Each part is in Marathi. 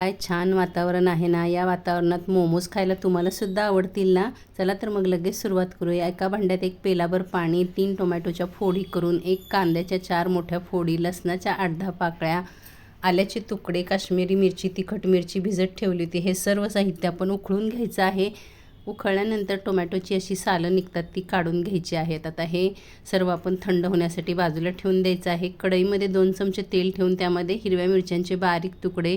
काय छान वातावरण आहे ना. या वातावरणात मोमोज खायला तुम्हाला सुद्धा आवडतील ना. चला तर मग लगेच सुरुवात करूया. एका भांड्यात एक पेलाभर पाणी, 3 टोमॅटोच्या फोडी करून, एक कांद्याच्या 4 मोठ्या फोडी, लसणाच्या 8-10 पाकळ्या, आल्याचे तुकडे, काश्मीरी मिरची, तिखट मिरची भिजत ठेवली होती. हे सर्व साहित्य आपण उकळून घ्यायचं आहे. उकळल्यानंतर टोमॅटोची अशी सालं निघतात ती काढून घ्यायची आहेत. आता हे सर्व आपण थंड होण्यासाठी बाजूला ठेवून द्यायचं आहे. कढईमध्ये 2 चमचे तेल ठेवून त्यामध्ये हिरव्या मिरच्यांचे बारीक तुकडे,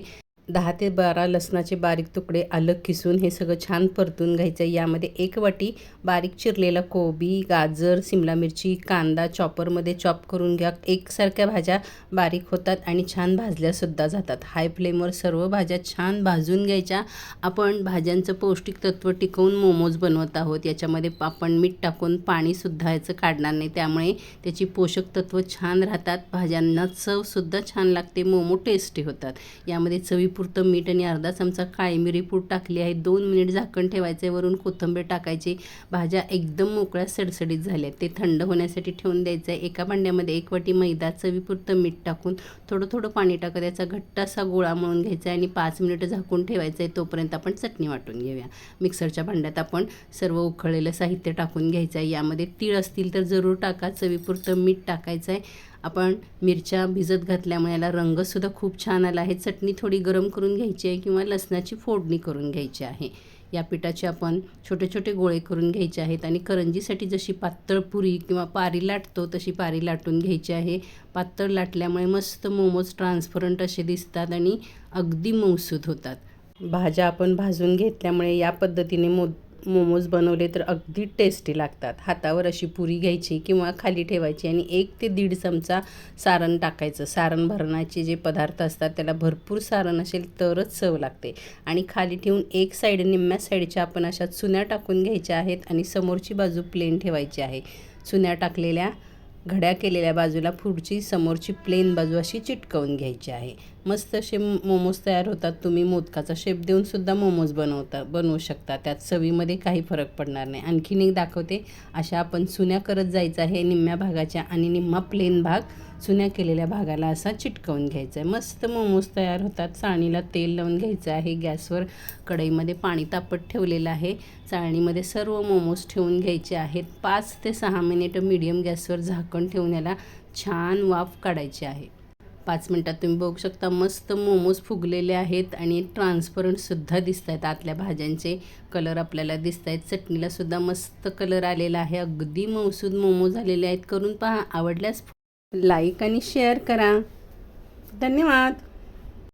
10 ते 12 लसणाचे बारीक तुकडे, आलं किसून हे सगळं छान परतून घ्यायचं आहे. यामध्ये 1 वाटी बारीक चिरलेला कोबी, गाजर, सिमला मिरची, कांदा चॉपरमध्ये चॉप करून घ्या. एकसारख्या भाज्या बारीक होतात आणि छान भाजल्यासुद्धा जातात. हाय फ्लेमवर सर्व भाज्या छान भाजून घ्यायच्या. आपण भाज्यांचं पौष्टिक तत्त्व टिकवून मोमोज बनवत आहोत. याच्यामध्ये आपण मीठ टाकून पाणीसुद्धा याचं काढणार नाही, त्यामुळे त्याची पोषक तत्त्व छान राहतात. भाज्यांना चवसुद्धा छान लागते, मोमो टेस्टी होतात. यामध्ये चवीपुरतं मीठ आणि अर्धा चमचा काळी मिरी पूड टाकली आहे. 2 मिनिट झाकण ठेवायचे, वरून कोथिंबीर टाकायची. भाज्या एकदम मोकळ्या सडसडीत झाल्या, ते थंड होण्यासाठी ठेवून द्यायचं आहे. एका भांड्यामध्ये 1 वाटी मैदा, चवीपुरतं मीठ टाकून थोडं थोडं पाणी टाकत याचा घट्ट असा गोळा मळून घ्यायचा आहे आणि 5 मिनिटं झाकून ठेवायचं आहे. तोपर्यंत आपण चटणी वाटून घेऊया. मिक्सरच्या भांड्यात आपण सर्व उकळलेलं साहित्य टाकून घ्यायचं आहे. यामध्ये तीळ असतील तर जरूर टाका. चवीपुरतं मीठ टाकायचं आहे. आपण मिरच्या भिजत घातल्यामुळे याला रंगसुद्धा खूप छान आला आहे. चटणी थोडी गरम करून घ्यायची आहे किंवा लसणाची फोडणी करून घ्यायची आहे. या पिठाचे आपण छोटे छोटे गोळे करून घ्यायचे आहेत आणि करंजीसाठी जशी पातळ पुरी किंवा पारी लाटतो तशी पारी लाटून घ्यायची आहे. पातळ लाटल्यामुळे मस्त मोमोज ट्रान्सपरंट असे दिसतात आणि अगदी मऊसूद होतात. भाज्या आपण भाजून घेतल्यामुळे या पद्धतीने मोमोज बनवले तर अगदी टेस्टी लागतात. हातावर अशी पुरी घ्यायची किंवा खाली ठेवायची आणि 1 ते 1.5 चमचा सारण टाकायचं. सारण भरण्याचे जे पदार्थ असतात त्याला भरपूर सारण असेल तरच चव लागते. आणि खाली ठेवून एक साईड, निम्म्या साईडच्या आपण अशा चुन्या टाकून घ्यायच्या आहेत आणि समोरची बाजू प्लेन ठेवायची आहे. चुन्या टाकलेल्या घड्या केलेल्या बाजूला पुढची समोरची प्लेन बाजू अशी चिटकवून घ्यायची आहे. मस्त असे मोमोज तयार होतात. तुम्ही मोदकाचा शेप देऊनसुद्धा मोमोज बनवू शकता. त्यात चवीमध्ये काही फरक पडणार नाही. आणखीन एक दाखवते. अशा आपण चुन्या करत जायचं आहे निम्म्या भागाच्या आणि निम्मा प्लेन भाग चुन्या केलेल्या भागाला असा चिटकवून घ्यायचा आहे. मस्त मोमोज तयार होतात. चाळणीला तेल लावून घ्यायचं आहे. गॅसवर कढईमध्ये पाणी तापत ठेवलेलं आहे. चाळणीमध्ये सर्व मोमोज ठेवून घ्यायचे आहेत. 5 ते 6 मिनिटं मीडियम गॅसवर झाकण ठेवून याला छान वाफ काढायची आहे. 5 मिनटात तुम्ही बघू शकता मस्त मोमोज फुगलेले आहेत आणि ट्रान्सपरंटसुद्धा दिसत आहेत. आतल्या भाज्यांचे कलर आपल्याला दिसत आहेत. चटणीलासुद्धा मस्त कलर आलेला आहे. अगदी मऊसूद मोमोज झालेले आहेत. करून पहा. आवडल्यास लाईक आणि शेअर करा. धन्यवाद.